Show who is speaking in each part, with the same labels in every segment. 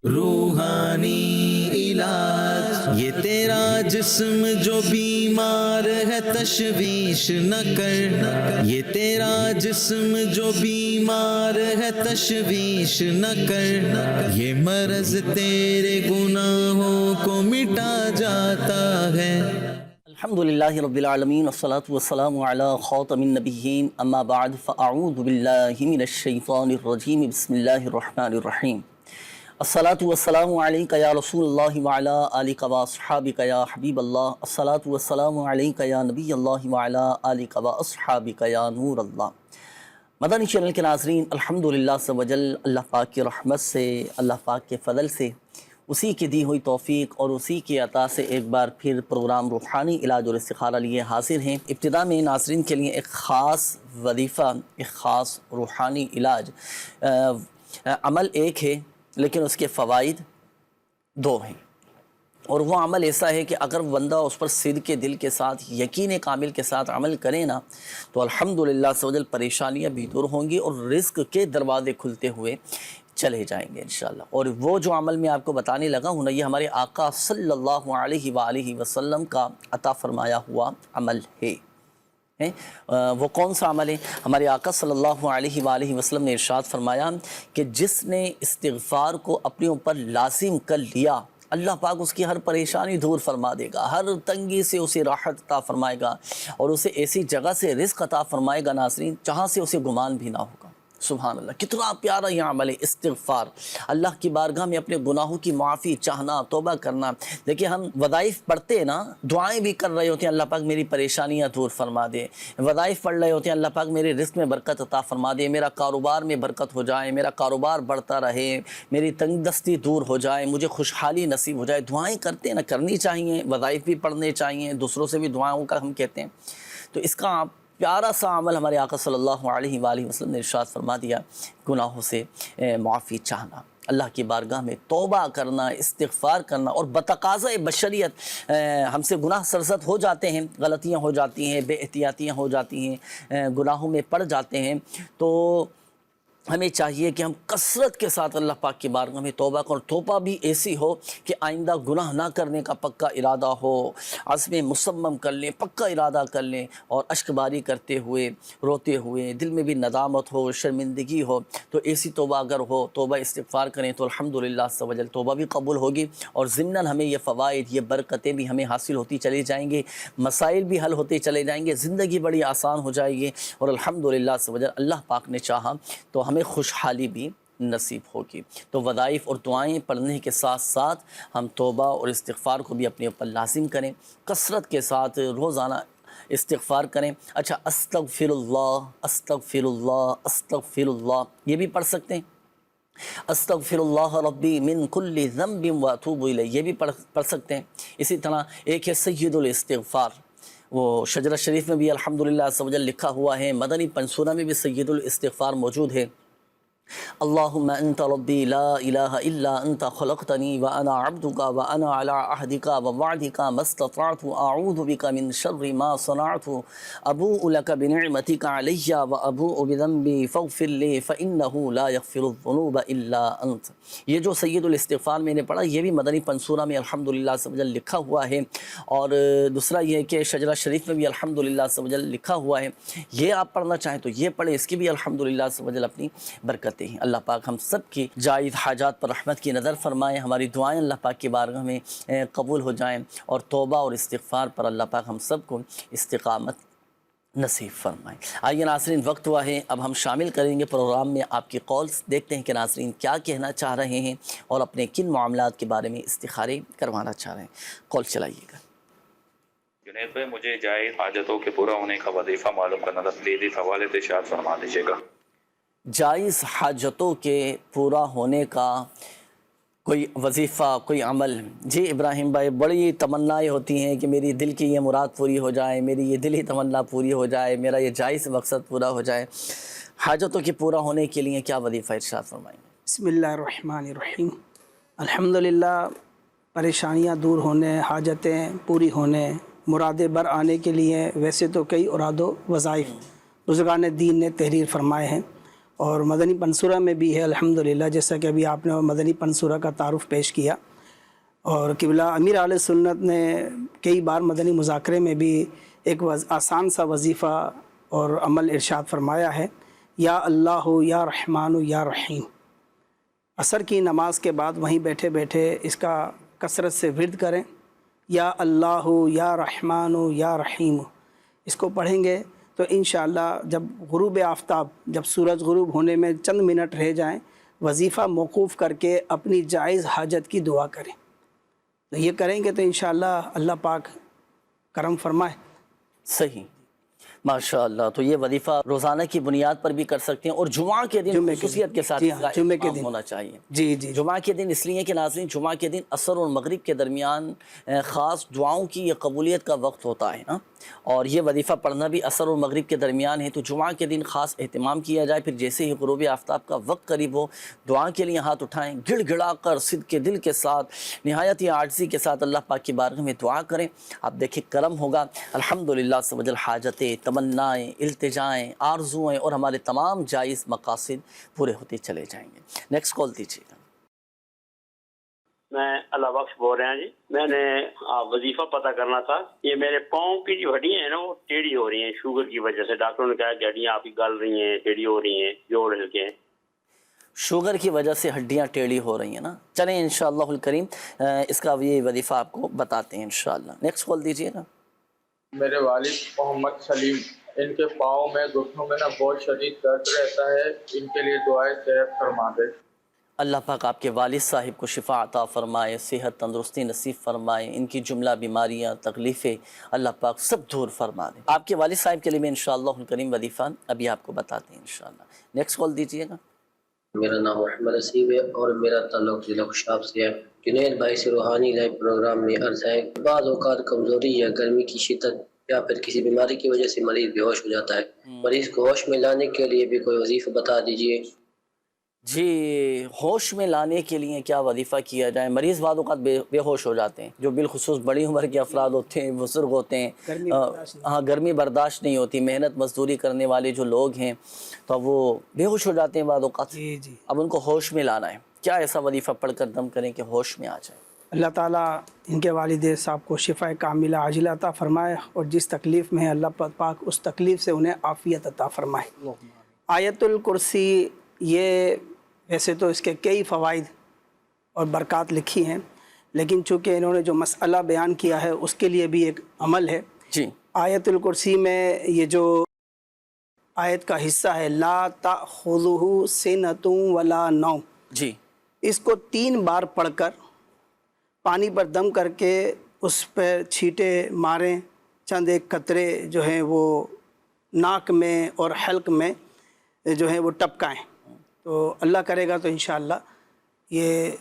Speaker 1: روحانی علاج، یہ تیرا جسم جو بیمار ہے تشویش نہ کر، یہ تیرا جسم جو بیمار ہے تشویش نہ کر، یہ مرض تیرے گناہوں کو مٹا جاتا ہے۔
Speaker 2: الحمدللہ رب العالمین والصلاة والسلام علی خاتم النبیین، اما بعد فاعوذ باللہ من الشیطان الرجیم، بسم اللہ الرحمن الرحیم۔ الصلاة والسلام علیکہ یا رسول اللہ وعلی آلکہ واصحابکہ یا حبیب اللہ، الصلاة والسلام علیکہ یا نبی اللہ وعلی آلکہ واصحابکہ یا نور اللہ۔ مدنی چینل کے ناظرین، الحمدللہ عز و جل اللہ پاک کی رحمت سے، اللہ پاک کے فضل سے، اسی کی دی ہوئی توفیق اور اسی کی عطا سے ایک بار پھر پروگرام روحانی علاج اور استخارہ لیے حاضر ہیں۔ ابتدا میں ناظرین کے لیے ایک خاص وظیفہ، ایک خاص روحانی علاج، عمل ایک ہے لیکن اس کے فوائد دو ہیں، اور وہ عمل ایسا ہے کہ اگر بندہ اس پر صدق دل کے ساتھ، یقین کامل کے ساتھ عمل کرے نا تو الحمدللہ عز و جل پریشانیاں بھی دور ہوں گی اور رزق کے دروازے کھلتے ہوئے چلے جائیں گے انشاءاللہ۔ اور وہ جو عمل میں آپ کو بتانے لگا ہوں نا، یہ ہمارے آقا صلی اللہ علیہ وآلہ وسلم کا عطا فرمایا ہوا عمل ہے۔ وہ کون سا عمل ہے؟ ہمارے آقا صلی اللہ علیہ وآلہ وسلم نے ارشاد فرمایا کہ جس نے استغفار کو اپنے اوپر لازم کر لیا، اللہ پاک اس کی ہر پریشانی دور فرما دے گا، ہر تنگی سے اسے راحت عطا فرمائے گا، اور اسے ایسی جگہ سے رزق عطا فرمائے گا ناظرین جہاں سے اسے گمان بھی نہ ہوگا۔ سبحان اللہ، کتنا پیارا یہ عمل ہے استغفار، اللہ کی بارگاہ میں اپنے گناہوں کی معافی چاہنا، توبہ کرنا۔ دیکھیں ہم وظائف پڑھتے ہیں نا، دعائیں بھی کر رہے ہوتے ہیں اللہ پاک میری پریشانیاں دور فرما دے، وظائف پڑھ رہے ہوتے ہیں اللہ پاک میرے رزق میں برکت عطا فرما دے، میرا کاروبار میں برکت ہو جائے، میرا کاروبار بڑھتا رہے، میری تنگ دستی دور ہو جائے، مجھے خوشحالی نصیب ہو جائے۔ دعائیں کرتے ہیں نا، کرنی چاہیے، وظائف بھی پڑھنے چاہیے، دوسروں سے بھی دعاؤں کا ہم کہتے ہیں۔ تو اس کا پیارا سا عمل ہمارے آقا صلی اللہ علیہ وآلہ وسلم نے ارشاد فرما دیا، گناہوں سے معافی چاہنا، اللہ کی بارگاہ میں توبہ کرنا، استغفار کرنا، اور بتقاضۂ بشریت ہم سے گناہ سرزد ہو جاتے ہیں، غلطیاں ہو جاتی ہیں، بے احتیاطیاں ہو جاتی ہیں، گناہوں میں پڑ جاتے ہیں، تو ہمیں چاہیے کہ ہم کثرت کے ساتھ اللہ پاک کی بارگاہ میں توبہ کریں، توبہ بھی ایسی ہو کہ آئندہ گناہ نہ کرنے کا پکا ارادہ ہو، عزم مصمم کر لیں، پکا ارادہ کر لیں، اور اشک باری کرتے ہوئے، روتے ہوئے، دل میں بھی ندامت ہو، شرمندگی ہو، تو ایسی توبہ اگر ہو، توبہ استغفار کریں تو الحمدللہ عز و جل توبہ بھی قبول ہوگی، اور ضمناً ہمیں یہ فوائد، یہ برکتیں بھی ہمیں حاصل ہوتی چلی جائیں گی، مسائل بھی حل ہوتے چلے جائیں گے، زندگی بڑی آسان ہو جائے گی، اور الحمدللہ عز و جل اللہ پاک نے چاہا تو ہمیں خوشحالی بھی نصیب ہوگی۔ تو وظائف اور دعائیں پڑھنے کے ساتھ ساتھ ہم توبہ اور استغفار کو بھی اپنے اوپر لازم کریں، کثرت کے ساتھ روزانہ استغفار کریں۔ اچھا، استغفر اللہ، استغفر اللہ، استغفر اللہ، یہ بھی پڑھ سکتے ہیں۔ استغفر اللہ ربی من کل ذنب واتوب الیہ، یہ بھی پڑھ سکتے ہیں۔ اسی طرح ایک ہے سید الاستغفار، وہ شجرہ شریف میں بھی الحمدللہ عز و جل لکھا ہوا ہے، مدنی پنسورہ میں بھی سید الاستغفار موجود ہے۔ اللہم انت ربی لا الہ الا انت خلقتنی وانا عبدک وانا علی عہدک ووعدک ما استطعت اعوذ بک من شر ما صنعت ابوء لک بنعمتک علی وابوء بذنبی فاغفر لی فانہ لا یغفر الذنوب الا انت۔ یہ جو سید الاستغفار میں نے پڑھا، یہ بھی مدنی پنسورہ میں الحمدللہ عز و جل لکھا ہوا ہے، اور دوسرا یہ ہے کہ شجرہ شریف میں بھی الحمدللہ عز و جل لکھا ہوا ہے، یہ آپ پڑھنا چاہیں تو یہ پڑھیں، اس کی بھی الحمدللہ عز و جل اپنی برکتیں ہیں۔ اللہ پاک ہم سب کی جائز حاجات پر رحمت کی نظر فرمائیں، ہماری دعائیں اللہ پاک کی بارگاہ میں قبول ہو جائیں، اور توبہ اور استغفار پر اللہ پاک ہم سب کو استقامت نصیب فرمائیں۔ آئیے ناظرین، وقت ہوا ہے، اب ہم شامل کریں گے پروگرام میں آپ کی کالز، دیکھتے ہیں کہ ناظرین کیا کہنا چاہ رہے ہیں اور اپنے کن معاملات کے بارے میں استخارے کروانا چاہ رہے ہیں۔ کال چلائیے گا۔
Speaker 3: جنید بھائی، مجھے جائز حاجتوں کے پورا ہونے کا وظیفہ معلوم کرنا تھا، پلیز اس حوالے سے ارشاد فرما دیجیے گا۔
Speaker 2: جائز حاجتوں کے پورا ہونے کا کوئی وظیفہ، کوئی عمل؟ جی ابراہیم بھائی، بڑی تمنائیں ہوتی ہیں کہ میری دل کی یہ مراد پوری ہو جائے، میری یہ دلی تمنا پوری ہو جائے، میرا یہ جائز مقصد پورا ہو جائے۔ حاجتوں کے پورا ہونے کے لیے کیا وظیفہ ارشاد فرمائیں؟
Speaker 4: بسم اللہ الرحمن الرحیم۔ الحمدللہ، پریشانیاں دور ہونے، حاجتیں پوری ہونے، مرادیں بر آنے کے لیے ویسے تو کئی اراد و وظائف بزرگان دین نے تحریر فرمائے ہیں، اور مدنی پنصورہ میں بھی ہے الحمدللہ، جیسا کہ ابھی آپ نے مدنی پنصورہ کا تعارف پیش کیا، اور قبلہ امیر اہل سنت نے کئی بار مدنی مذاکرے میں بھی ایک آسان سا وظیفہ اور عمل ارشاد فرمایا ہے، یا اللہ یا رحمان یا رحیم۔ عصر کی نماز کے بعد وہیں بیٹھے بیٹھے اس کا کثرت سے ورد کریں، یا اللہ یا رحمان یا رحیم۔ اس کو پڑھیں گے تو انشاءاللہ جب غروب آفتاب، جب سورج غروب ہونے میں چند منٹ رہ جائیں، وظیفہ موقوف کر کے اپنی جائز حاجت کی دعا کریں۔ تو یہ کریں گے تو انشاءاللہ اللہ پاک کرم فرمائے۔
Speaker 2: صحیح، ماشاء اللہ۔ تو یہ وظیفہ روزانہ کی بنیاد پر بھی کر سکتے ہیں، اور جمعہ کے دن خصوصیت کے ساتھ
Speaker 4: جمعے کے دن
Speaker 2: ہونا چاہیے۔
Speaker 4: جی
Speaker 2: جمعہ کے دن اس لیے کہ ناظرین جمعہ کے دن عصر اور مغرب کے درمیان خاص دعاؤں کی یہ قبولیت کا وقت ہوتا ہے نا، اور یہ وظیفہ پڑھنا بھی عصر اور مغرب کے درمیان ہے، تو جمعہ کے دن خاص اہتمام کیا جائے۔ پھر جیسے ہی غروب آفتاب کا وقت قریب ہو، دعا کے لیے ہاتھ اٹھائیں، گڑ گڑا کر صدق کے دل کے ساتھ، نہایت عاجزی کے ساتھ اللہ پاک کی بارگاہ میں دعا کریں۔ آپ دیکھیں کرم ہوگا الحمدللہ سے وجل، حاجتیں، تمنائیں، التجائیں، آرزوئیں اور ہمارے تمام جائز مقاصد پورے ہوتے چلے جائیں گے۔ نیکسٹ کال دیجیے گا۔
Speaker 5: میں اللہ بخش بول رہے ہیں جی، میں نے وظیفہ پتہ کرنا تھا۔ یہ میرے پاؤں کی جو ہڈیاں ہیں نا وہ ٹیڑھی ہو رہی ہیں شوگر کی وجہ سے، ڈاکٹروں نے کہا کہ ہڈیاں آپ کی گل رہی ہیں، ٹیڑھی ہو رہی ہیں، جوڑ ہلکے ہیں۔
Speaker 2: شوگر کی وجہ سے ہڈیاں ٹیڑھی ہو رہی ہیں نا، چلیں انشاءاللہ الکریم اس کا یہ وظیفہ آپ کو بتاتے ہیں انشاءاللہ۔ نیکسٹ کال دیجیے گا۔
Speaker 6: میرے والد محمد سلیم، ان کے پاؤں میں گھٹنوں میں بہت شدید درد رہتا ہے، ان کے لیے دعائیں صحت فرما دے۔
Speaker 2: اللہ پاک آپ کے والد صاحب کو شفا عطا فرمائے، صحت تندرستی نصیب فرمائے، ان کی جملہ بیماریاں تکلیفیں اللہ پاک سب دور فرما دے۔ آپ کے والد صاحب کے لیے میں انشاءاللہ الکریم وظیفہ ابھی آپ کو بتاتے ہیں انشاءاللہ۔ نیکسٹ کال دیجیے گا۔
Speaker 7: میرا نام محمد اسیب ہے اور میرا تعلق ضلع خوشاب سے ہے۔ جنید بھائی سے روحانی لائف پروگرام میں عرض ہے، بعض اوقات کمزوری یا گرمی کی شدت یا پھر کسی بیماری کی وجہ سے مریض بے ہوش ہو جاتا ہے، مریض کو ہوش میں لانے کے لیے بھی کوئی وظیفہ بتا دیجیے۔
Speaker 2: جی، ہوش میں لانے کے لیے کیا وظیفہ کیا جائے؟ مریض بعض اوقات بے ہوش ہو جاتے ہیں، جو بالخصوص بڑی عمر کے افراد ہوتے ہیں، بزرگ ہوتے ہیں، ہاں گرمی برداشت نہیں ہوتی، محنت مزدوری کرنے والے جو لوگ ہیں تو وہ بے ہوش ہو جاتے ہیں بعض اوقات۔
Speaker 4: جی
Speaker 2: اب ان کو ہوش میں لانا ہے، کیا ایسا وظیفہ پڑھ کر دم کریں کہ ہوش میں آ جائے؟
Speaker 4: اللہ تعالیٰ ان کے والد صاحب کو شفا کاملہ عاجلہ عطا فرمائے، اور جس تکلیف میں ہے اللہ پاک اس تکلیف سے انہیں عافیت عطا فرمائے۔ آیت الکرسی، یہ ویسے تو اس کے کئی فوائد اور برکات لکھی ہیں، لیکن چونکہ انہوں نے جو مسئلہ بیان کیا ہے اس کے لیے بھی ایک عمل ہے۔
Speaker 2: جی،
Speaker 4: آیت الکرسی میں یہ جو آیت کا حصہ ہے، لا تأخذہ سنۃ ولا نوم،
Speaker 2: جی،
Speaker 4: اس کو 3 بار پڑھ کر پانی پر دم کر کے اس پر چھینٹے ماریں، چند ایک قطرے جو ہیں وہ ناک میں اور حلق میں جو ہیں وہ ٹپکائیں، تو اللہ کرے گا تو انشاءاللہ یہ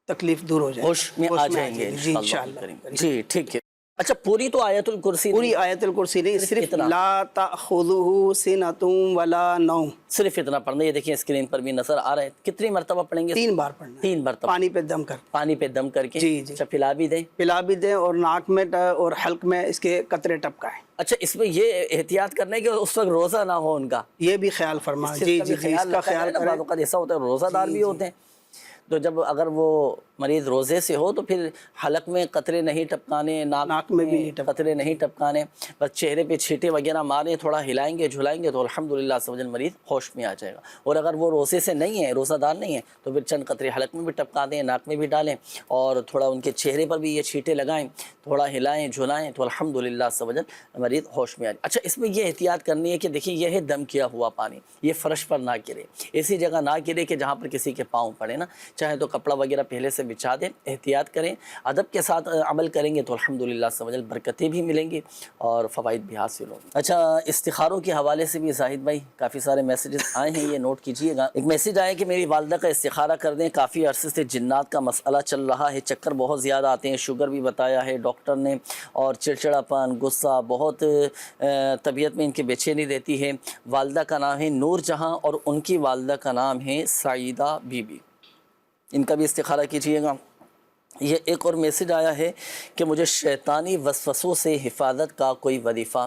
Speaker 4: تکلیف دور ہو جائے،
Speaker 2: ہوش میں آ جائیں گے
Speaker 4: جی
Speaker 2: انشاءاللہ
Speaker 4: انشاءاللہ۔
Speaker 2: جی ٹھیک ہے۔ اچھا، پوری تو آیت الکرسی
Speaker 4: پوری آیت الکرسی نہیں، صرف
Speaker 2: اتنا؟
Speaker 4: لا تأخذہ سنۃ ولا نوم،
Speaker 2: صرف اتنا پڑھنا۔ یہ دیکھیں اسکرین پر بھی نظر آ رہا ہے، کتنی مرتبہ پڑھیں گے؟
Speaker 4: 3 بار پڑھنا ہے،
Speaker 2: 3 مرتبہ
Speaker 4: پانی پہ دم کر،
Speaker 2: پانی پہ دم کر کے۔
Speaker 4: جی جی،
Speaker 2: اچھا، پلا بھی دیں؟
Speaker 4: پلا بھی دیں، اور ناک میں اور حلق میں اس کے قطرے ٹپکائیں۔
Speaker 2: اچھا، اس میں یہ احتیاط کرنا ہے کہ اس وقت روزہ نہ ہو ان کا،
Speaker 4: یہ بھی خیال فرما، جی جی، اس کا خیال
Speaker 2: کریں۔ بعض اوقات ایسا ہوتا ہے روزہ دار بھی ہوتے ہیں، تو جب اگر وہ مریض روزے سے ہو تو پھر حلق میں قطرے نہیں ٹپکانے، ناک میں بھی قطرے نہیں ٹپکانے، بس چہرے پہ چھینٹے وغیرہ ماریں، تھوڑا ہلائیں گے جھلائیں گے تو الحمدللہ سمجھن مریض ہوش میں آ جائے گا۔ اور اگر وہ روزے سے نہیں ہے، روزہ دار نہیں ہے، تو پھر چند قطرے حلق میں بھی ٹپکا دیں، ناک میں بھی ڈالیں، اور تھوڑا ان کے چہرے پر بھی یہ چھینٹے لگائیں، تھوڑا ہلائیں جھلائیں تو الحمدللہ سمجھن مریض ہوش میں آ جائے۔ اچھا، اس میں یہ احتیاط کرنی ہے کہ دیکھیں یہ ہے دم کیا ہوا پانی، یہ فرش پر نہ گرے، ایسی جگہ نہ گرے کہ جہاں پر کسی کے پاؤں پڑے نا، چاہے تو کپڑا وغیرہ پہلے سے بچھا دیں، احتیاط کریں، ادب کے ساتھ عمل کریں گے تو الحمدللہ سمجھ برکتیں بھی ملیں گی اور فوائد بھی حاصل ہوں گے۔ اچھا، استخاروں کے حوالے سے بھی زاہد بھائی کافی سارے میسیجز آئے ہیں، یہ نوٹ کیجئے گا۔ ایک میسیج آیا کہ میری والدہ کا استخارہ کر دیں، کافی عرصے سے جنات کا مسئلہ چل رہا ہے، چکر بہت زیادہ آتے ہیں، شوگر بھی بتایا ہے ڈاکٹر نے، اور چڑچڑاپن، غصہ، بہت طبیعت میں ان کی بے چینی رہتی ہے۔ والدہ کا نام ہے نور جہاں اور ان کی والدہ کا نام ہے سعیدہ بی بی، ان کا بھی استخارہ کیجئے گا۔ یہ ایک اور میسیج آیا ہے کہ مجھے شیطانی وسوسوں سے حفاظت کا کوئی وظیفہ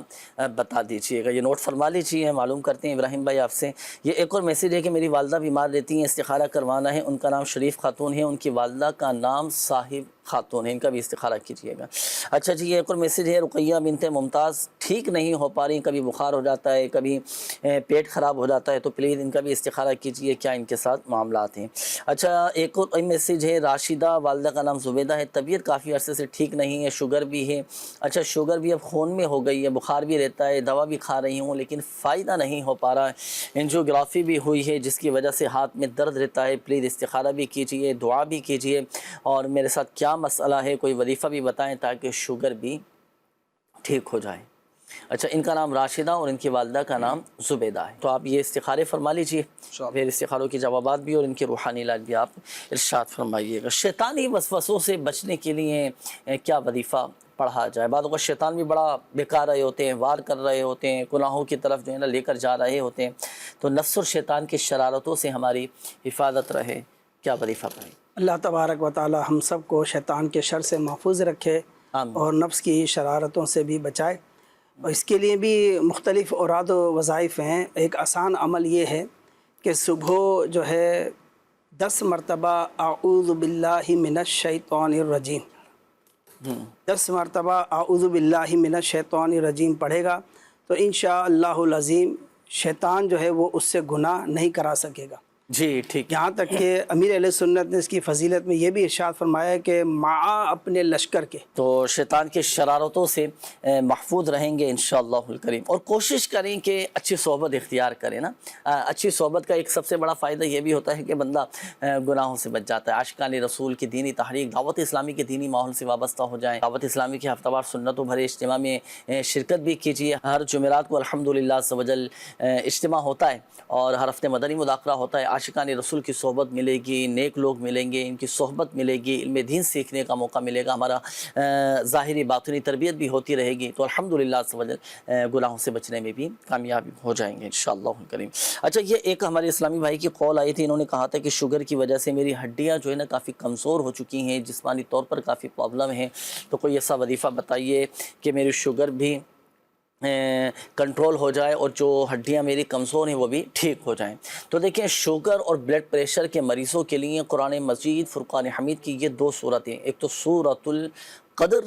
Speaker 2: بتا دیجیے گا. یہ نوٹ فرما لیجیے, معلوم کرتے ہیں ابراہیم بھائی آپ سے. یہ ایک اور میسیج ہے کہ میری والدہ بیمار رہتی ہیں, استخارہ کروانا ہے. ان کا نام شریف خاتون ہے, ان کی والدہ کا نام صاحب خاتون ہے, ان کا بھی استخارہ کیجیے گا. اچھا جی, یہ ایک اور میسیج ہے, رقیہ بنت ممتاز ٹھیک نہیں ہو پا رہی, کبھی بخار ہو جاتا ہے, کبھی پیٹ خراب ہو جاتا ہے, تو پلیز ان کا بھی استخارہ کیجیے, کیا ان کے ساتھ معاملات ہیں. اچھا, ایک اور میسیج ہے, راشدہ, والدہ کا نام زبیدہ ہے, طبیعت کافی عرصے سے ٹھیک نہیں ہے, شوگر بھی ہے. اچھا, شوگر بھی اب خون میں ہو گئی ہے, بخار بھی رہتا ہے, دوا بھی کھا رہی ہوں لیکن فائدہ نہیں ہو پا رہا ہے. انجیوگرافی بھی ہوئی ہے جس کی وجہ سے ہاتھ میں درد رہتا ہے. پلیز استخارہ بھی کیجیے, دعا بھی کیجیے, اور میرے ساتھ کیا مسئلہ ہے, کوئی وظیفہ بھی بتائیں تاکہ شوگر بھی ٹھیک ہو جائے. اچھا, ان کا نام راشدہ اور ان کی والدہ کا نام زبیدہ ہے. تو آپ یہ استخارے فرما لیجیے, پھر استخاروں کی جوابات بھی اور ان کے روحانی علاج بھی آپ ارشاد فرمائیے گا. شیطانی وسوسوں سے بچنے کے لیے کیا وظیفہ پڑھا جائے؟ بعض اوقات شیطان بھی بڑا بیکار رہے ہوتے ہیں, وار کر رہے ہوتے ہیں, گناہوں کی طرف جو ہے نا لے کر جا رہے ہوتے ہیں, تو نفس اور شیطان کی شرارتوں سے ہماری حفاظت رہے, کیا وظیفہ پڑھیں؟
Speaker 4: اللہ تبارک و تعالی ہم سب کو شیطان کے شر سے محفوظ رکھے اور نفس کی شرارتوں سے بھی بچائے. اور اس کے لیے بھی مختلف اوراد و وظائف ہیں. ایک آسان عمل یہ ہے کہ صبح جو ہے 10 مرتبہ اعوذ باللہ من الشیطان الرجیم 10 مرتبہ اعوذ باللہ من الشیطان الرجیم پڑھے گا تو انشاءاللہ العظیم شیطان جو ہے وہ اس سے گناہ نہیں کرا سکے گا.
Speaker 2: جی ٹھیک.
Speaker 4: یہاں تک کہ امیر اہل سنت نے اس کی فضیلت میں یہ بھی ارشاد فرمایا ہے کہ مع اپنے لشکر کے,
Speaker 2: تو شیطان کی شرارتوں سے محفوظ رہیں گے انشاءاللہ الکریم. اور کوشش کریں کہ اچھی صحبت اختیار کریں نا. اچھی صحبت کا ایک سب سے بڑا فائدہ یہ بھی ہوتا ہے کہ بندہ گناہوں سے بچ جاتا ہے. عاشقان رسول کی دینی تحریک, دعوت اسلامی کے دینی ماحول سے وابستہ ہو جائیں. دعوت اسلامی کے ہفتہ وار سنتوں بھرے اجتماع میں شرکت بھی کیجیے. ہر جمعرات کو الحمدللہ عز و جل اجتماع ہوتا ہے اور ہر ہفتے مدنی مذاکرہ ہوتا ہے. عاشقان رسول کی صحبت ملے گی, نیک لوگ ملیں گے, ان کی صحبت ملے گی, علم دین سیکھنے کا موقع ملے گا, ہمارا ظاہری باطنی تربیت بھی ہوتی رہے گی, تو الحمدللہ عز و جل گناہوں سے بچنے میں بھی کامیاب ہو جائیں گے انشاءاللہ الکریم. اچھا, یہ ایک ہمارے اسلامی بھائی کی کال آئی تھی, انہوں نے کہا تھا کہ شوگر کی وجہ سے میری ہڈیاں جو ہے نا کافی کمزور ہو چکی ہیں, جسمانی طور پر کافی پرابلم ہے, تو کوئی ایسا وظیفہ بتائیے کہ میری شوگر بھی کنٹرول ہو جائے اور جو ہڈیاں میری کمزور ہیں وہ بھی ٹھیک ہو جائیں. تو دیکھیں, شوگر اور بلڈ پریشر کے مریضوں کے لیے قرآن مجید فرقان حمید کی یہ 2 صورتیں, ایک تو سورۃ القدر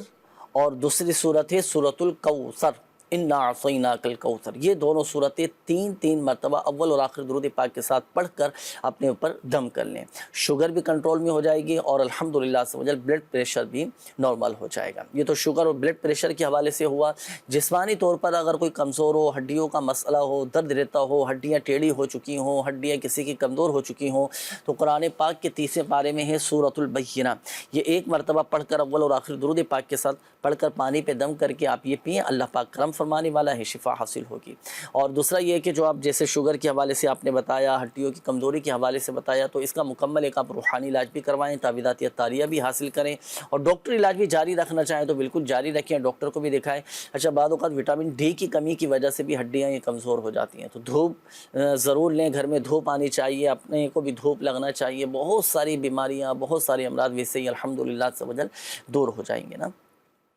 Speaker 2: اور دوسری صورت ہے سورۃ الکوثر, انا اعطیناک الکوثر. یہ دونوں صورتیں 3 مرتبہ اول اور آخر درود پاک کے ساتھ پڑھ کر اپنے اوپر دم کر لیں. شوگر بھی کنٹرول میں ہو جائے گی اور الحمدللہ عز و جل بلڈ پریشر بھی نارمل ہو جائے گا. یہ تو شوگر اور بلڈ پریشر کے حوالے سے ہوا. جسمانی طور پر اگر کوئی کمزور ہو, ہڈیوں کا مسئلہ ہو, درد رہتا ہو, ہڈیاں ٹیڑھی ہو چکی ہوں, ہڈیاں کسی کی کمزور ہو چکی ہوں, تو قرآن پاک کے 30 پارے میں ہے سورۃ البینہ. یہ 1 مرتبہ پڑھ کر اول اور آخر درود پاک کے ساتھ پڑھ کر پانی پہ دم کر کے آپ یہ پئیں, اللہ پاک کرم فرمانے والا ہے, شفا حاصل ہوگی. اور دوسرا یہ کہ جو آپ جیسے شوگر کے حوالے سے آپ نے بتایا, ہڈیوں کی کمزوری کے حوالے سے بتایا, تو اس کا مکمل ایک آپ روحانی علاج بھی کروائیں, تعویذات عطاریہ بھی حاصل کریں, اور ڈاکٹر علاج بھی جاری رکھنا چاہیں تو بالکل جاری رکھیں, ڈاکٹر کو بھی دکھائیں. اچھا, بعض اوقات وٹامن ڈی کی کمی کی وجہ سے بھی ہڈیاں یہ کمزور ہو جاتی ہیں, تو دھوپ ضرور لیں, گھر میں دھوپ آنی چاہیے, اپنے کو بھی دھوپ لگنا چاہیے. بہت ساری بیماریاں, بہت سارے امراض ویسے ہی الحمدللہ عز و جل دور ہو جائیں گے نا.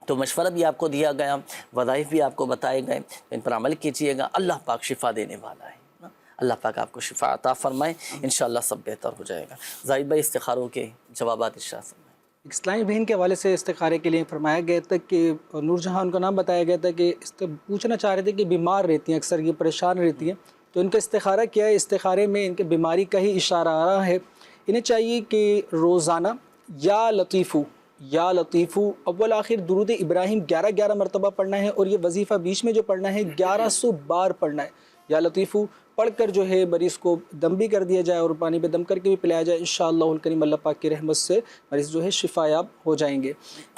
Speaker 2: تو مشورہ بھی آپ کو دیا گیا, وظائف بھی آپ کو بتائے گئے, ان پر عمل کیجیے گا. اللہ پاک شفا دینے والا ہے, اللہ پاک آپ کو شفا عطا فرمائے, انشاءاللہ سب بہتر ہو جائے گا. زاہد بھائی, استخاروں کے جوابات ارشاد فرمائیں.
Speaker 8: اسلامی بہن کے حوالے سے استخارے کے لیے فرمایا گیا تھا کہ نور جہاں ان کا نام بتایا گیا تھا کہ پوچھنا چاہ رہے تھے کہ بیمار رہتی ہیں, اکثر یہ پریشان رہتی ہیں, تو ان کا استخارہ کیا ہے؟ استخارے میں ان کے بیماری کا ہی اشارہ آ رہا ہے. انہیں چاہیے کہ روزانہ یا لطیفو اول آخر درود ابراہیم 11 مرتبہ پڑھنا ہے, اور یہ وظیفہ بیچ میں جو پڑھنا ہے 1100 بار پڑھنا ہے. یا لطیفو پڑھ کر جو ہے مریض کو دم بھی کر دیا جائے اور پانی پہ دم کر کے بھی پلایا جائے, انشاءاللہ الکریم اللہ پاک کی رحمت سے مریض جو ہے شفا یاب ہو جائیں گے.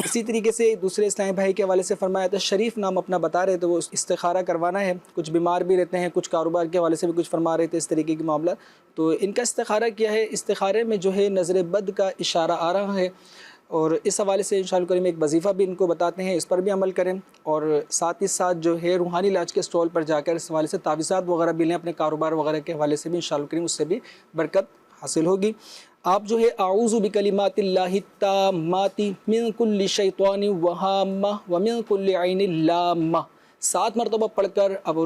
Speaker 8: اسی طریقے سے دوسرے اسلامی بھائی کے حوالے سے فرمایا تھا, شریف نام اپنا بتا رہے تھے, وہ استخارہ کروانا ہے, کچھ بیمار بھی رہتے ہیں, کچھ کاروبار کے حوالے سے بھی کچھ فرما رہے تھے اس طریقے کے معاملہ. تو ان کا استخارہ کیا ہے؟ استخارے میں جو ہے نظر بد کا اشارہ آ رہا ہے, اور اس حوالے سے انشاءاللہ کریم ایک وظیفہ بھی ان کو بتاتے ہیں, اس پر بھی عمل کریں, اور ساتھ ہی ساتھ جو ہے روحانی علاج کے اسٹال پر جا کر اس حوالے سے تعویذات وغیرہ بھی لیں, اپنے کاروبار وغیرہ کے حوالے سے بھی انشاءاللہ کریم اس سے بھی برکت حاصل ہوگی. آپ جو ہے اعوذ بکلمات اللہ التامات من کل شیطان وہامہ ومن کل عین لامہ 7 مرتبہ پڑھ کر، اب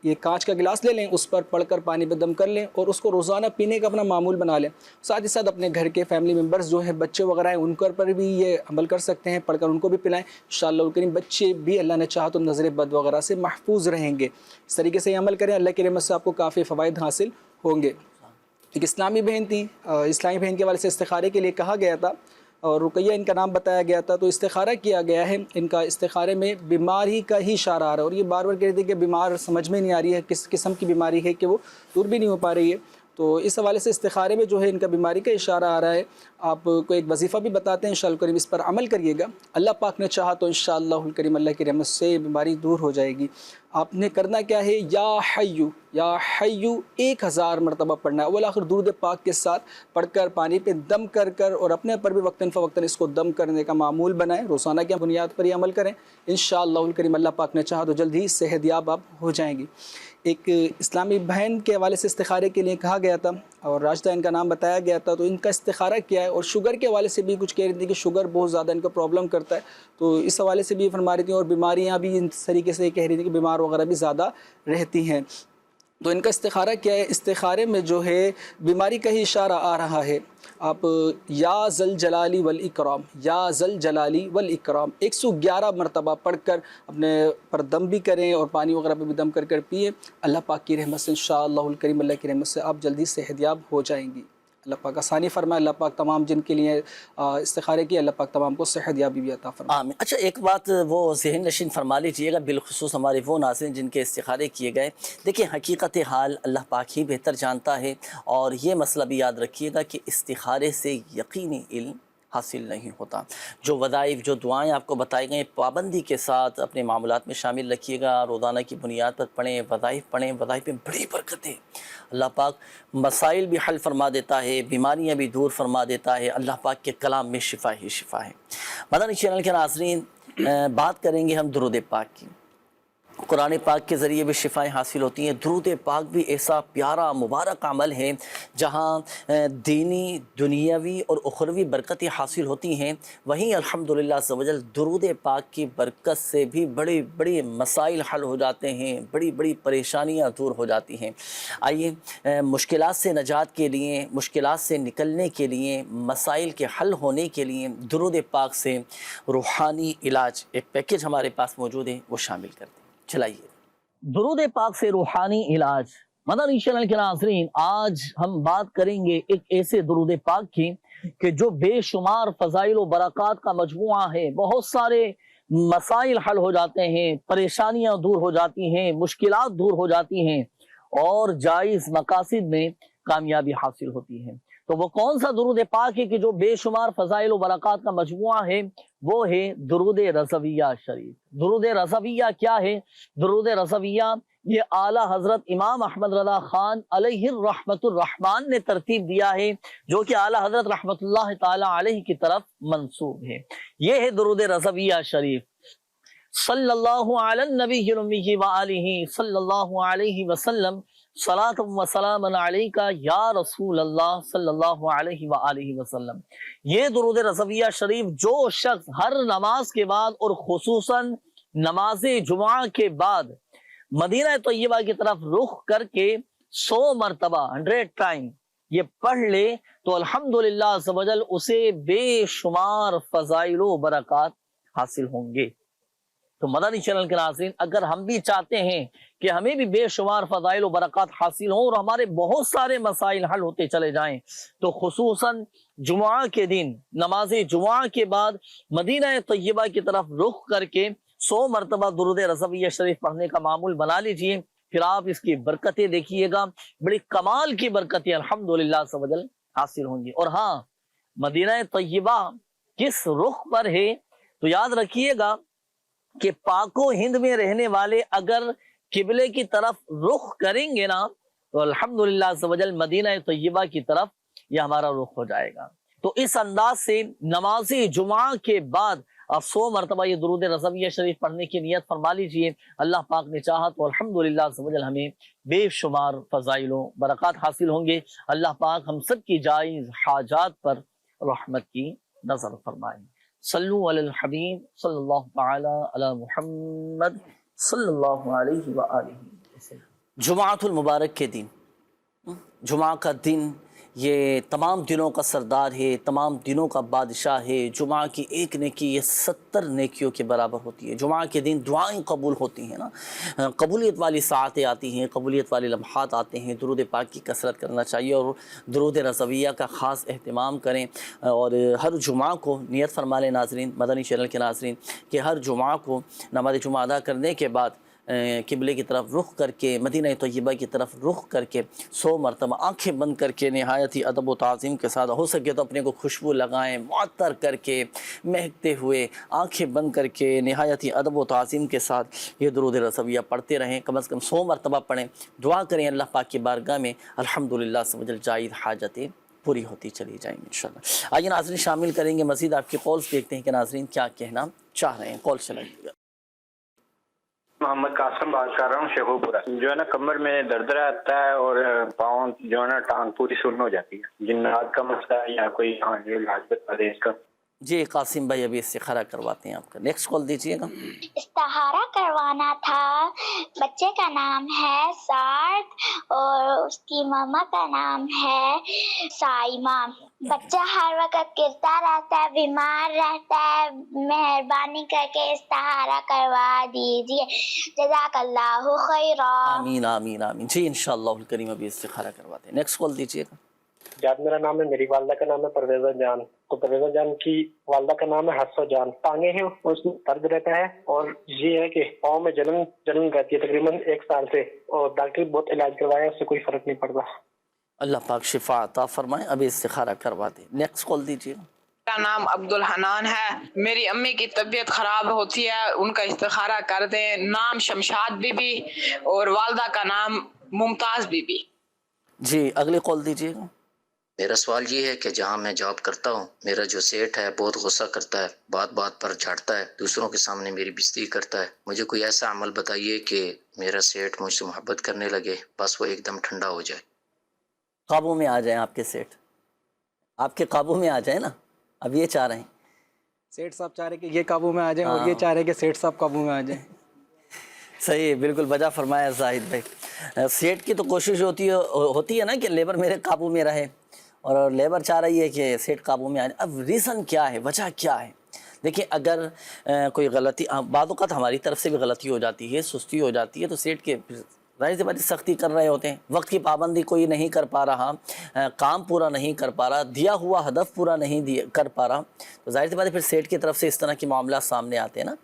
Speaker 8: یہ کانچ کا گلاس لے لیں، اس پر پڑھ کر پانی پہ دم کر لیں اور اس کو روزانہ پینے کا اپنا معمول بنا لیں. ساتھ ہی ساتھ اپنے گھر کے فیملی ممبرز جو ہیں، بچے وغیرہ ہیں، ان پر بھی یہ عمل کر سکتے ہیں، پڑھ کر ان کو بھی پلائیں. انشاءاللہ الکریم بچے بھی اللہ نے چاہا تو نظر بد وغیرہ سے محفوظ رہیں گے. اس طریقے سے یہ عمل کریں، اللہ کی رحمت سے آپ کو کافی فوائد حاصل ہوں گے. ایک اسلامی بہن تھی، اسلامی بہن کے والے سے استخارے کے لیے کہا گیا تھا اور رقیہ ان کا نام بتایا گیا تھا، تو استخارہ کیا گیا ہے. ان کا استخارے میں بیماری کا ہی اشارہ آ رہا ہے اور یہ بار بار کہہ رہی تھی کہ بیمار سمجھ میں نہیں آ رہی ہے، کس قسم کی بیماری ہے کہ وہ دور بھی نہیں ہو پا رہی ہے. تو اس حوالے سے استخارے میں جو ہے ان کا بیماری کا اشارہ آ رہا ہے. آپ کو ایک وظیفہ بھی بتاتے ہیں، انشاءاللہ الکریم اس پر عمل کریے گا. اللہ پاک نے چاہا تو انشاءاللہ الکریم اللہ کی رحمت سے بیماری دور ہو جائے گی. آپ نے کرنا کیا ہے، یا حیو 1000 مرتبہ پڑھنا ہے، اول آخر درود پاک کے ساتھ پڑھ کر پانی پہ دم کر کر، اور اپنے پر بھی وقتاً فوقتاً اس کو دم کرنے کا معمول بنائیں. روزانہ کی بنیاد پر یہ عمل کریں، انشاءاللہ الکریم اللہ پاک نے چاہا تو جلد ہی صحت یاب آپ ہو جائیں گی. ایک اسلامی بہن کے حوالے سے استخارے کے لیے کہا گیا تھا اور راشدہ ان کا نام بتایا گیا تھا. تو ان کا استخارہ کیا ہے، اور شوگر کے حوالے سے بھی کچھ کہہ رہی تھی کہ شوگر بہت زیادہ ان کو پرابلم کرتا ہے، تو اس حوالے سے بھی فرما رہی تھیں. اور بیماریاں بھی اس طریقے سے کہہ رہی تھیں کہ بیمار وغیرہ بھی زیادہ رہتی ہیں. تو ان کا استخارہ کیا ہے، استخارے میں جو ہے بیماری کا ہی اشارہ آ رہا ہے. آپ یا ذل جلالی والاکرام، یا ذل جلالی والاکرام 111 مرتبہ پڑھ کر اپنے پر دم بھی کریں اور پانی وغیرہ پہ بھی دم کر کر پیئیں. اللہ پاک کی رحمت سے انشاءاللہ الکریم اللہ کی رحمت سے آپ جلدی صحت یاب ہو جائیں گی. اللہ پاک آسانی فرمائے. اللہ پاک تمام جن کے لیے استخارے کی، اللہ پاک تمام کو صحت یابی بھی عطا فرمائے.
Speaker 2: آمین. اچھا ایک بات وہ ذہن نشین فرما لیجیے گا، بالخصوص ہمارے وہ ناظرین جن کے استخارے کیے گئے. دیکھیں حقیقت حال اللہ پاک ہی بہتر جانتا ہے، اور یہ مسئلہ بھی یاد رکھیے گا کہ استخارے سے یقینی علم حاصل نہیں ہوتا. جو وظائف، جو دعائیں آپ کو بتائی گئیں، پابندی کے ساتھ اپنے معاملات میں شامل رکھیے گا. روزانہ کی بنیاد پر پڑھیں، وظائف پڑھیں. وظائف میں بڑی برکت ہے. اللہ پاک مسائل بھی حل فرما دیتا ہے، بیماریاں بھی دور فرما دیتا ہے. اللہ پاک کے کلام میں شفا ہی شفا ہے. مدنی چینل کے ناظرین، بات کریں گے ہم درود پاک کی. قرآن پاک کے ذریعے بھی شفائیں حاصل ہوتی ہیں. درود پاک بھی ایسا پیارا مبارک عمل ہے جہاں دینی، دنیاوی اور اخروی برکتیں حاصل ہوتی ہیں. وہیں الحمدللہ عز و جل درود پاک کی برکت سے بھی بڑے بڑے مسائل حل ہو جاتے ہیں، بڑی بڑی پریشانیاں دور ہو جاتی ہیں. آئیے مشکلات سے نجات کے لیے، مشکلات سے نکلنے کے لیے، مسائل کے حل ہونے کے لیے درود پاک سے روحانی علاج ایک پیکیج ہمارے پاس موجود ہے، وہ شامل کرتے ہیں. چلائیے درود پاک سے روحانی علاج. مدنی چینل کے ناظرین، آج ہم بات کریں گے ایک ایسے درود پاک کی کہ جو بے شمار فضائل و برکات کا مجموعہ ہے. بہت سارے مسائل حل ہو جاتے ہیں، پریشانیاں دور ہو جاتی ہیں، مشکلات دور ہو جاتی ہیں، اور جائز مقاصد میں کامیابی حاصل ہوتی ہے. تو وہ کون سا درود پاک ہے کہ جو بے شمار فضائل و برکات کا مجموعہ ہے؟ وہ ہے درود رضویہ شریف. درود رضویہ کیا ہے؟ درود رضویہ یہ اعلیٰ حضرت امام احمد رضا خان علیہ الرحمت الرحمان نے ترتیب دیا ہے، جو کہ اعلیٰ حضرت رحمت اللہ تعالی علیہ کی طرف منسوب ہے. یہ ہے درود رضویہ شریف. صلی اللہ علی النبی الامی وآلہ صلی اللہ علیہ وسلم صلاۃ و سلام علیکہ یا رسول اللہ صلی اللہ علیہ وآلہ وسلم. یہ درود رضویہ شریف جو شخص ہر نماز کے بعد اور خصوصاً نماز جمعہ کے بعد مدینہ طیبہ کی طرف رخ کر کے 100 مرتبہ 100 ٹائم یہ پڑھ لے تو الحمدللہ عز و جل اسے بے شمار فضائل و برکات حاصل ہوں گے. تو مدنی چینل کے ناظرین، اگر ہم بھی چاہتے ہیں کہ ہمیں بھی بے شمار فضائل و برکات حاصل ہوں اور ہمارے بہت سارے مسائل حل ہوتے چلے جائیں، تو خصوصاً جمعہ کے دن نماز جمعہ کے بعد مدینہ طیبہ کی طرف رخ کر کے 100 مرتبہ درود رضویہ شریف پڑھنے کا معمول بنا لیجئے. پھر آپ اس کی برکتیں دیکھیے گا، بڑی کمال کی برکتیں الحمدللہ عز و جل حاصل ہوں گی. اور ہاں، مدینہ طیبہ کس رخ پر ہے تو یاد رکھیے گا کہ پاک و ہند میں رہنے والے اگر قبلے کی طرف رخ کریں گے نا تو الحمدللہ عز و جل مدینہ طیبہ کی طرف یہ ہمارا رخ ہو جائے گا. تو اس انداز سے نماز جمعہ کے بعد آپ 100 مرتبہ یہ درود رضویہ شریف پڑھنے کی نیت فرما لیجئے. اللہ پاک نے چاہا تو الحمدللہ عز و جل ہمیں بے شمار فضائل و برکات حاصل ہوں گے. اللہ پاک ہم سب کی جائز حاجات پر رحمت کی نظر فرمائیں. صلو علی الحبیب صلی اللہ تعالی علی محمد صلی اللہ علیہ وآلہ وسلم. جمعۃ المبارک کے دن، جمعہ کا دن یہ تمام دنوں کا سردار ہے، تمام دنوں کا بادشاہ ہے. جمعہ کی ایک نیکی یہ 70 نیکیوں کے برابر ہوتی ہے. جمعہ کے دن دعائیں قبول ہوتی ہیں نا، قبولیت والی ساعتیں آتی ہیں، قبولیت والے لمحات آتے ہیں. درود پاک کی کثرت کرنا چاہیے اور درود رضویہ کا خاص اہتمام کریں. اور ہر جمعہ کو نیت فرما لیں ناظرین، مدنی چینل کے ناظرین، کہ ہر جمعہ کو نماز جمعہ ادا کرنے کے بعد قبلے کی طرف رخ کر کے، مدینہ طیبہ کی طرف رخ کر کے 100 مرتبہ آنکھیں بند کر کے نہایت ہی ادب و تعظیم کے ساتھ، ہو سکے تو اپنے کو خوشبو لگائیں، معطر کر کے، مہکتے ہوئے، آنکھیں بند کر کے نہایت ہی ادب و تعظیم کے ساتھ یہ درود رضویہ پڑھتے رہیں. کم از کم 100 مرتبہ پڑھیں. دعا کریں اللہ پاک کی بارگاہ میں، الحمدللہ سے مجھے جائز حاجتیں پوری ہوتی چلی جائیں گی انشاءاللہ. آئیے ناظرین شامل کریں گے مزید آپ کے قولز، دیکھتے ہیں کہ ناظرین کیا کہنا چاہ رہے ہیں. کال چلائیے گا.
Speaker 9: محمد قاسم بات کر رہا ہوں شیخو پورا. جو ہے نا کمر میں درد رہتا ہے اور پاؤں جو ہے نا ٹانگ پوری سن ہو جاتی ہے. جنات کا مسئلہ ہے یا کوئی علاج بتا دیں اس کا.
Speaker 2: جی قاسم بھائی ابھی استخارہ کرواتے ہیں آپ کا. نیکسٹ کال دیجیے گا.
Speaker 10: استخارہ کروانا تھا. بچے کا نام ہے سعد اور اس کی ماما کا نام ہے سائمہ. بچہ ہر وقت گرتا رہتا ہے، بیمار رہتا ہے. مہربانی کر کے استخارہ کروا دیجیے. جزاک اللہ خیرا.
Speaker 2: آمین آمین آمین. جی انشاءاللہ الکریم ابھی استخارہ کرواتے ہیں. نیکسٹ کال دیجیے گا.
Speaker 11: جان میرا نام ہے، میری والدہ کا نام ہے پرویزہ جان. تو پرویزہ جان کی والدہ کا نام ہے حفصہ جان. ٹانگیں ہیں اس میں درد رہتا ہے اور یہ ہے کہ پاؤں میں جلن رہتی ہے تقریباً 1 سال سے، اور ڈاکٹر بہت علاج کروایا، اس سے کوئی فرق نہیں پڑتا.
Speaker 2: اللہ پاک شفا عطا فرمائے. ابھی استخارہ کروا دیں. نیکسٹ کال دیجیے گا.
Speaker 12: میرا نام عبدالحنان ہے. میری امی کی طبیعت خراب ہوتی ہے، ان کا استخارہ کر دیں. نام شمشاد بی بی اور والدہ کا نام ممتاز بی بی.
Speaker 2: جی اگلی کال دیجیے گا.
Speaker 13: میرا سوال یہ ہے کہ جہاں میں جاب کرتا ہوں، میرا جو سیٹ ہے بہت غصہ کرتا ہے، بات بات پر جھاڑتا ہے، دوسروں کے سامنے میری بےزتی کرتا ہے. مجھے کوئی ایسا عمل بتائیے کہ میرا سیٹ مجھ سے محبت کرنے لگے، بس وہ ایک دم ٹھنڈا ہو جائے.
Speaker 2: قابو میں آ جائیں آپ کے سیٹ، آپ کے قابو میں آ جائیں نا. اب یہ چاہ رہے ہیں
Speaker 8: سیٹ صاحب چاہ رہے کہ یہ قابو میں آ جائیں اور یہ چاہ رہے کہ سیٹ صاحب قابو میں آ جائیں.
Speaker 2: صحیح، بالکل بجا فرمایا زاہد بھائی. سیٹ کی تو کوشش ہوتی ہے نا کہ لیبر میرے قابو میں رہے، اور لیبر چاہ رہی ہے کہ سیٹ قابو میں آئے. اب ریزن کیا ہے، وجہ کیا ہے؟ دیکھیں اگر کوئی غلطی، بعض اوقات ہماری طرف سے بھی غلطی ہو جاتی ہے، سستی ہو جاتی ہے، تو سیٹ کے ظاہر سی بات سختی کر رہے ہوتے ہیں. وقت کی پابندی کوئی نہیں کر پا رہا، کام پورا نہیں کر پا رہا، دیا ہوا ہدف پورا نہیں کر پا رہا، تو ظاہر سی بات ہے پھر سیٹ کی طرف سے اس طرح کے معاملات سامنے آتے ہیں نا.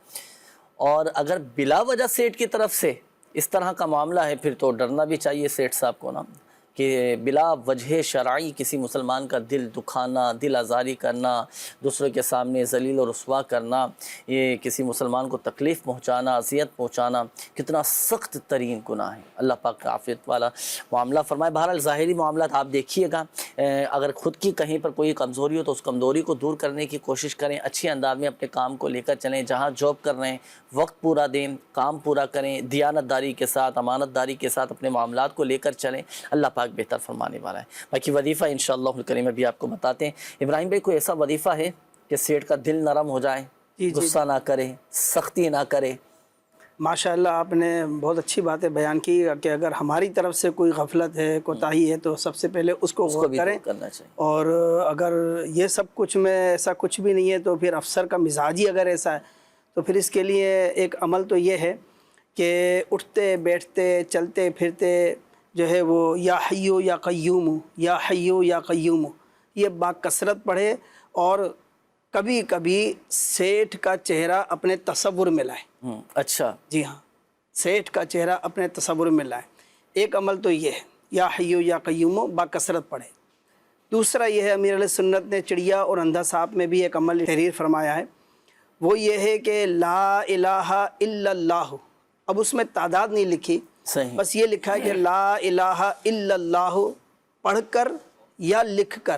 Speaker 2: اور اگر بلا وجہ سیٹ کی طرف سے اس طرح کا معاملہ ہے، پھر تو ڈرنا بھی چاہیے سیٹ صاحب کو نا، کہ بلا وجہ شرعی کسی مسلمان کا دل دکھانا، دل آزاری کرنا، دوسروں کے سامنے ذلیل و رسوا کرنا، یہ کسی مسلمان کو تکلیف پہنچانا، اذیت پہنچانا کتنا سخت ترین گناہ ہے. اللہ پاک کا عافیت والا معاملہ فرمائے. بہرحال ظاہری معاملات آپ دیکھیے گا، اگر خود کی کہیں پر کوئی کمزوری ہو تو اس کمزوری کو دور کرنے کی کوشش کریں، اچھے انداز میں اپنے کام کو لے کر چلیں. جہاں جاب کر رہے ہیں وقت پورا دیں، کام پورا کریں، دیانت داری کے ساتھ، امانت داری کے ساتھ اپنے معاملات کو لے کر چلیں. اللہ پاک بہتر فرمانے والا ہے. باقی وظیفہ انشاءاللہ الکریم ابھی آپ کو بتاتے ہیں. ابراہیم بھائی کوئی ایسا وظیفہ ہے کہ سیٹ کا دل نرم ہو جائے، غصہ نہ کرے، سختی نہ کرے؟
Speaker 4: ماشاءاللہ آپ نے بہت اچھی باتیں بیان کی کہ اگر ہماری طرف سے کوئی غفلت ہے، کوتاہی ہے، تو سب سے پہلے اس کو غور کریں. اور اگر یہ سب کچھ میں ایسا کچھ بھی نہیں ہے تو پھر افسر کا مزاج ہی اگر ایسا ہے تو پھر اس کے لیے ایک عمل تو یہ ہے کہ اٹھتے بیٹھتے چلتے پھرتے جو ہے وہ یا حیو یا قیوم، یا حیو یا قیوم، یہ باکثرت پڑھے. اور کبھی کبھی سیٹھ کا چہرہ اپنے تصور میں لائے.
Speaker 2: اچھا
Speaker 4: جی ہاں، سیٹھ کا چہرہ اپنے تصور میں لائے. ایک عمل تو یہ ہے، یا حیو یا قیوم باکثرت پڑھے. دوسرا یہ ہے، امیر علیہ سنت نے چڑیا اور اندھا صاحب میں بھی ایک عمل تحریر فرمایا ہے، وہ یہ ہے کہ لا الہ الا اللہ. اب اس میں تعداد نہیں لکھی، بس یہ لکھا ہے کہ لا الہ الا اللہ پڑھ کر یا لکھ کر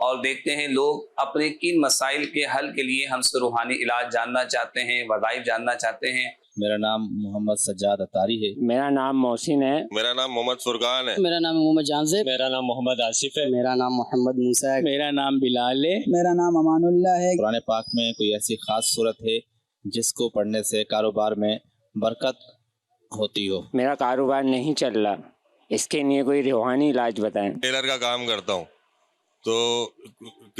Speaker 14: اور دیکھتے ہیں لوگ اپنے کن مسائل کے حل کے لیے ہم سے روحانی علاج جاننا چاہتے ہیں، وظائف جاننا چاہتے ہیں۔
Speaker 15: میرا نام محمد سجاد اطاری ہے۔
Speaker 16: میرا نام محسن ہے۔
Speaker 17: میرا نام محمد فرقان ہے۔
Speaker 16: میرا نام محمد جانزب۔ میرا نام محمد آصف ہے۔ میرا نام محمد موسیٰ ہے۔ میرا نام بلال ہے۔ میرا نام امان اللہ ہے۔
Speaker 15: قرآن پاک میں کوئی ایسی خاص صورت ہے جس کو پڑھنے سے کاروبار میں برکت ہوتی ہو؟
Speaker 16: میرا کاروبار نہیں چل رہا، اس کے لیے کوئی روحانی علاج بتائیں۔
Speaker 17: ٹیلر کا کام کرتا ہوں، تو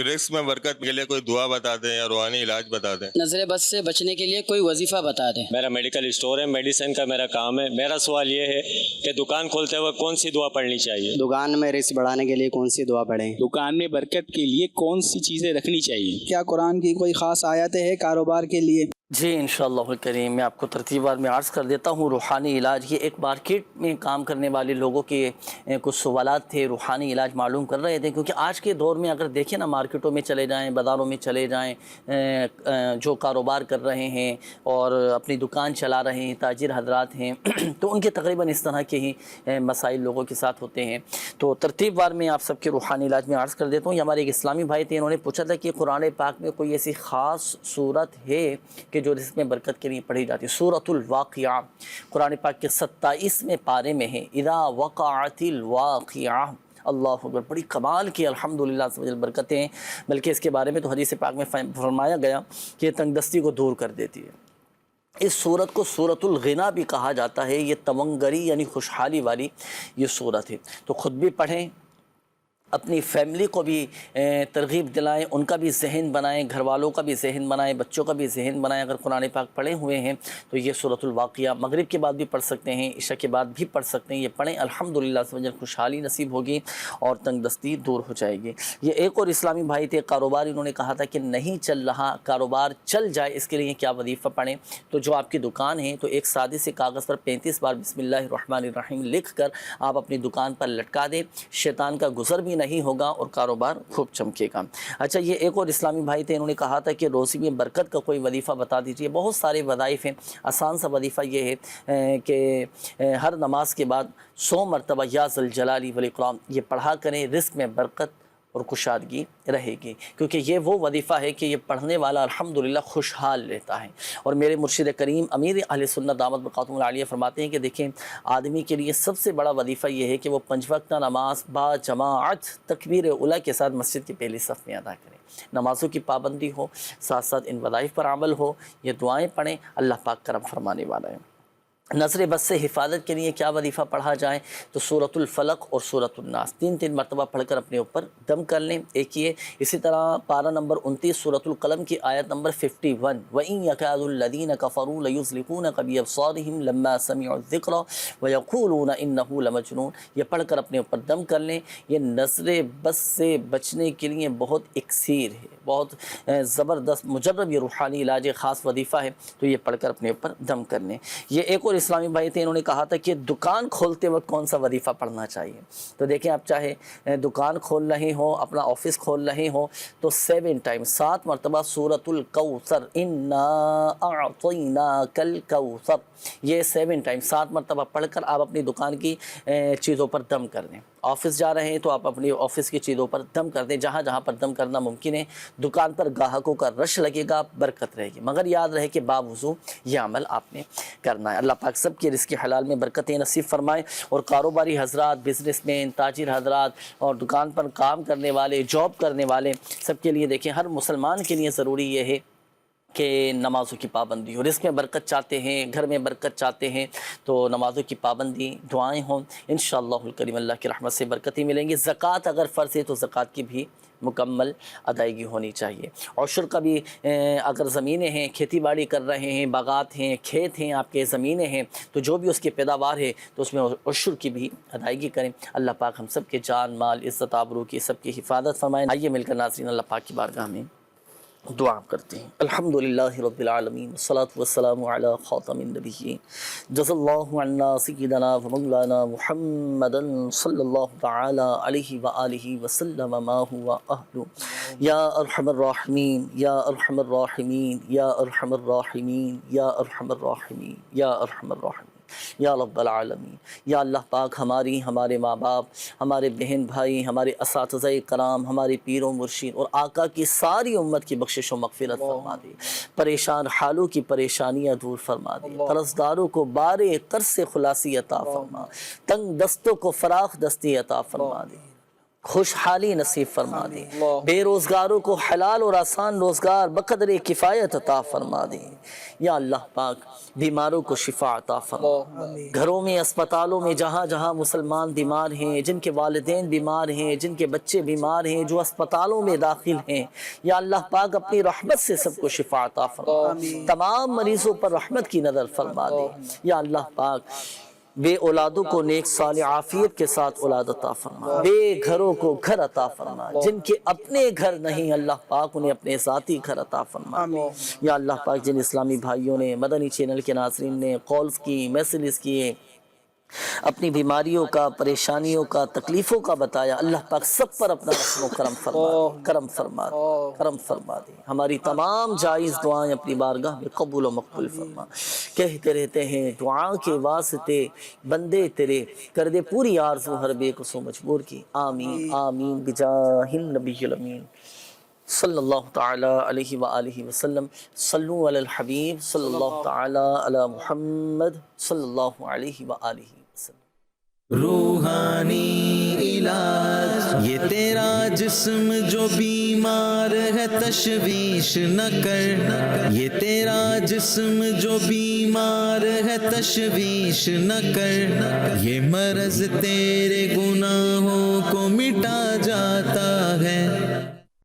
Speaker 17: رزق میں برکت کے لیے کوئی دعا بتا دیں یا روحانی علاج بتا دیں۔
Speaker 18: نظر بد سے بچنے کے لیے کوئی وظیفہ بتا دیں۔
Speaker 19: میرا میڈیکل اسٹور ہے، میڈیسن کا میرا کام ہے۔ میرا سوال یہ ہے کہ دکان کھولتے ہوئے کون سی دعا پڑھنی چاہیے؟
Speaker 18: دکان میں رزق بڑھانے کے لیے کون سی دعا پڑھیں؟
Speaker 16: دکان میں برکت کے لیے کون سی چیزیں رکھنی چاہیے؟
Speaker 18: کیا قرآن کی کوئی خاص آیتیں ہیں کاروبار کے لیے؟
Speaker 2: جی انشاءاللہ الکریم میں آپ کو ترتیب وار میں عرض کر دیتا ہوں۔ روحانی علاج، یہ ایک مارکیٹ میں کام کرنے والے لوگوں کے کچھ سوالات تھے، روحانی علاج معلوم کر رہے تھے، کیونکہ آج کے دور میں اگر دیکھیں نا، مارکیٹوں میں چلے جائیں، بازاروں میں چلے جائیں، جو کاروبار کر رہے ہیں اور اپنی دکان چلا رہے ہیں، تاجر حضرات ہیں، تو ان کے تقریباً اس طرح کے ہی مسائل لوگوں کے ساتھ ہوتے ہیں۔ تو ترتیب وار میں آپ سب کے روحانی علاج میں عرض کر دیتا ہوں۔ یہ ہمارے ایک اسلامی بھائی تھے، انہوں نے پوچھا تھا کہ قرآن پاک میں کوئی ایسی خاص صورت ہے کہ جو رزق میں برکت کے لیے پڑھی جاتی ہے؟ سورۃ الواقعہ قرآن پاک کے 27ویں پارے میں ہے، اذا وقعت الواقعہ۔ اللہ اکبر، بڑی کمال کی الحمدللہ سے برکتیں ہیں، بلکہ اس کے بارے میں تو حدیث پاک میں فرمایا گیا کہ یہ تنگ دستی کو دور کر دیتی ہے۔ اس صورت کو سورۃ الغنا بھی کہا جاتا ہے، یہ تمنگری یعنی خوشحالی والی یہ صورت ہے۔ تو خود بھی پڑھیں، اپنی فیملی کو بھی ترغیب دلائیں، ان کا بھی ذہن بنائیں، گھر والوں کا بھی ذہن بنائیں، بچوں کا بھی ذہن بنائیں۔ اگر قرآن پاک پڑھے ہوئے ہیں تو یہ سورۃ الواقعہ مغرب کے بعد بھی پڑھ سکتے ہیں، عشاء کے بعد بھی پڑھ سکتے ہیں، یہ پڑھیں، الحمدللہ سے وجہ خوشحالی نصیب ہوگی اور تنگ دستی دور ہو جائے گی۔ یہ ایک اور اسلامی بھائی تھے، کاروبار انہوں نے کہا تھا کہ نہیں چل رہا، کاروبار چل جائے اس کے لیے کیا وظیفہ پڑھیں؟ تو جو آپ کی دکان ہے تو ایک سادے سے کاغذ پر 35 بار بسم اللہ الرحمن الرحیم لکھ کر آپ اپنی دکان پر لٹکا دیں، شیطان کا گزر بھی نہیں ہوگا اور کاروبار خوب چمکے گا۔ اچھا، یہ ایک اور اسلامی بھائی تھے، انہوں نے کہا تھا کہ روزی میں برکت کا کوئی وظیفہ بتا دیجیے۔ بہت سارے وظائف ہیں، آسان سا وظیفہ یہ ہے کہ ہر نماز کے بعد 100 مرتبہ یا ذی الجلال والاکرام یہ پڑھا کریں، رزق میں برکت اور کشادگی رہے گی، کیونکہ یہ وہ وظیفہ ہے کہ یہ پڑھنے والا الحمدللہ خوشحال رہتا ہے۔ اور میرے مرشد کریم امیر اہل سنت دامت بقاتم العالیہ فرماتے ہیں کہ دیکھیں، آدمی کے لیے سب سے بڑا وظیفہ یہ ہے کہ وہ 5 وقتہ نماز با جماعت تکبیر اولیٰ کے ساتھ مسجد کی پہلی صف میں ادا کریں۔ نمازوں کی پابندی ہو، ساتھ ساتھ ان وظائف پر عمل ہو، یہ دعائیں پڑھیں، اللہ پاک کرم فرمانے والا ہے۔ نظر بد سے حفاظت کے لیے کیا وظیفہ پڑھا جائے؟ تو سورۃ الفلق اور سورۃ الناس 3 مرتبہ پڑھ کر اپنے اوپر دم کر لیں، ایک یہ۔ اسی طرح پارہ نمبر 29 سورۃ القلم کی آیت نمبر 51، وَإِن يَكَادُ الَّذِينَ كَفَرُوا لَيُزْلِقُونَكَ بِأَبْصَارِهِمْ لَمَّا سَمِعُوا الذِّكْرَ وَيَقُولُونَ إِنَّهُ لَمَجْنُونَ۔ یہ پڑھ کر اپنے اوپر دم کر لیں۔ یہ نظر بد سے بچنے کے لیے بہت اکسیر ہے، بہت زبردست مجرب یہ روحانی علاج خاص وظیفہ ہے، تو یہ پڑھ کر اپنے اوپر دم کر لیں۔ یہ ایک اور اسلامی بھائی تھے، انہوں نے کہا تھا کہ دکان کھولتے وقت کون سا وظیفہ پڑھنا چاہیے؟ تو دیکھیں، آپ چاہے دکان کھول رہے ہوں، اپنا آفس کھول رہے ہوں، تو 7 مرتبہ سورۃ الکوثر، انا اعطیناک الکوثر، یہ 7 مرتبہ پڑھ کر آپ اپنی دکان کی چیزوں پر دم کر دیں۔ آفس جا رہے ہیں تو آپ اپنی آفس کی چیزوں پر دم کر دیں، جہاں جہاں پر دم کرنا ممکن ہے۔ دکان پر گاہکوں کا رش لگے گا، برکت رہے گی، مگر یاد رہے کہ باوضو یہ عمل آپ نے کرنا ہے۔ اللہ پاک سب کے رزق حلال میں برکتیں نصیب فرمائے، اور کاروباری حضرات، بزنس مین، تاجر حضرات اور دکان پر کام کرنے والے، جاب کرنے والے، سب کے لیے دیکھیں، ہر مسلمان کے لیے ضروری یہ ہے کہ نمازوں کی پابندی ہو۔ رزق میں برکت چاہتے ہیں، گھر میں برکت چاہتے ہیں، تو نمازوں کی پابندی، دعائیں ہوں، انشاءاللہ الکریم اللہ کی رحمت سے برکتیں ملیں گی۔ زکوٰۃ اگر فرض ہے تو زکوٰۃ کی بھی مکمل ادائیگی ہونی چاہیے۔ عشر کا بھی، اگر زمینیں ہیں، کھیتی باڑی کر رہے ہیں، باغات ہیں، کھیت ہیں، آپ کے زمینیں ہیں، تو جو بھی اس کی پیداوار ہے تو اس میں عشر کی بھی ادائیگی کریں۔ اللہ پاک ہم سب کے جان، مال، عزت، آبرو کی سب کی حفاظت فرمائیں۔ آئیے مل کر ناظرین اللہ پاک کی بارگاہ میں دعا کرتے ہیں۔ الحمدللہ رب العالمین، والصلاة والسلام علی خاتم النبیین، جزا اللہ عنا سیدنا و مولانا محمدا صلی اللہ تعالی علیہ وآلہ وسلم ما هو اہل۔ یا ارحم الراحمین، یا ارحم الراحمین، یا ارحم الراحمین، یا ارحم الراحمین، یا ارحم الراحمین۔ یا رب العالمین۔ یا اللہ پاک ہماری، ہمارے ماں باپ، ہمارے بہن بھائی، ہمارے اساتذہ کرام، ہمارے پیر و مرشد اور آقا کی ساری امت کی بخشش و مغفرت فرما دے، پریشان حالوں کی پریشانیاں دور فرما دے، قرض داروں کو بارے قرض سے خلاصی عطا فرما، تنگ دستوں کو فراخ دستی عطا فرما دے، خوشحالی نصیب فرما دے، بے روزگاروں کو حلال اور آسان روزگار بقدر کفایت عطا فرما دے۔ یا اللہ پاک بیماروں کو شفا عطا فرما، گھروں میں، اسپتالوں میں جہاں جہاں مسلمان بیمار ہیں، جن کے والدین بیمار ہیں، جن کے بچے بیمار ہیں، جو اسپتالوں میں داخل ہیں، یا اللہ پاک اپنی رحمت سے سب کو شفا عطا فرما، تمام مریضوں پر رحمت کی نظر فرما دے۔ یا اللہ پاک بے اولادوں کو نیک صالح عافیت کے ساتھ اولاد عطا فرما، بے گھروں کو گھر عطا فرما، جن کے اپنے گھر نہیں اللہ پاک انہیں اپنے ذاتی گھر عطا فرما۔ یا اللہ پاک جن اسلامی بھائیوں نے، مدنی چینل کے ناظرین نے کالز کی، میسیجز کیے، اپنی بیماریوں کا، پریشانیوں کا، تکلیفوں کا بتایا، اللہ پاک سب پر اپنا رحم و کرم فرما دے، کرم فرما دے، کرم فرما دے۔ ہماری تمام جائز دعائیں اپنی بارگاہ میں قبول و مقبول فرما۔ کہتے رہتے ہیں دعا کے واسطے بندے تیرے، کر دے پوری آرزو ہر بے قصو مجبور کی، آمین آمین بجاہ النبی الامین صلی اللہ تعالی علیہ وآلہ وسلم۔ صلو علی الحبیب صلی اللہ تعالی علی محمد صلی اللہ علیہ وآلہ وسلم۔
Speaker 1: روحانی علاج یہ تیرا جسم جو بیمار ہے تشویش نہ کر، یہ تیرا جسم جو بیمار ہے تشویش نہ کر، یہ مرض تیرے گناہ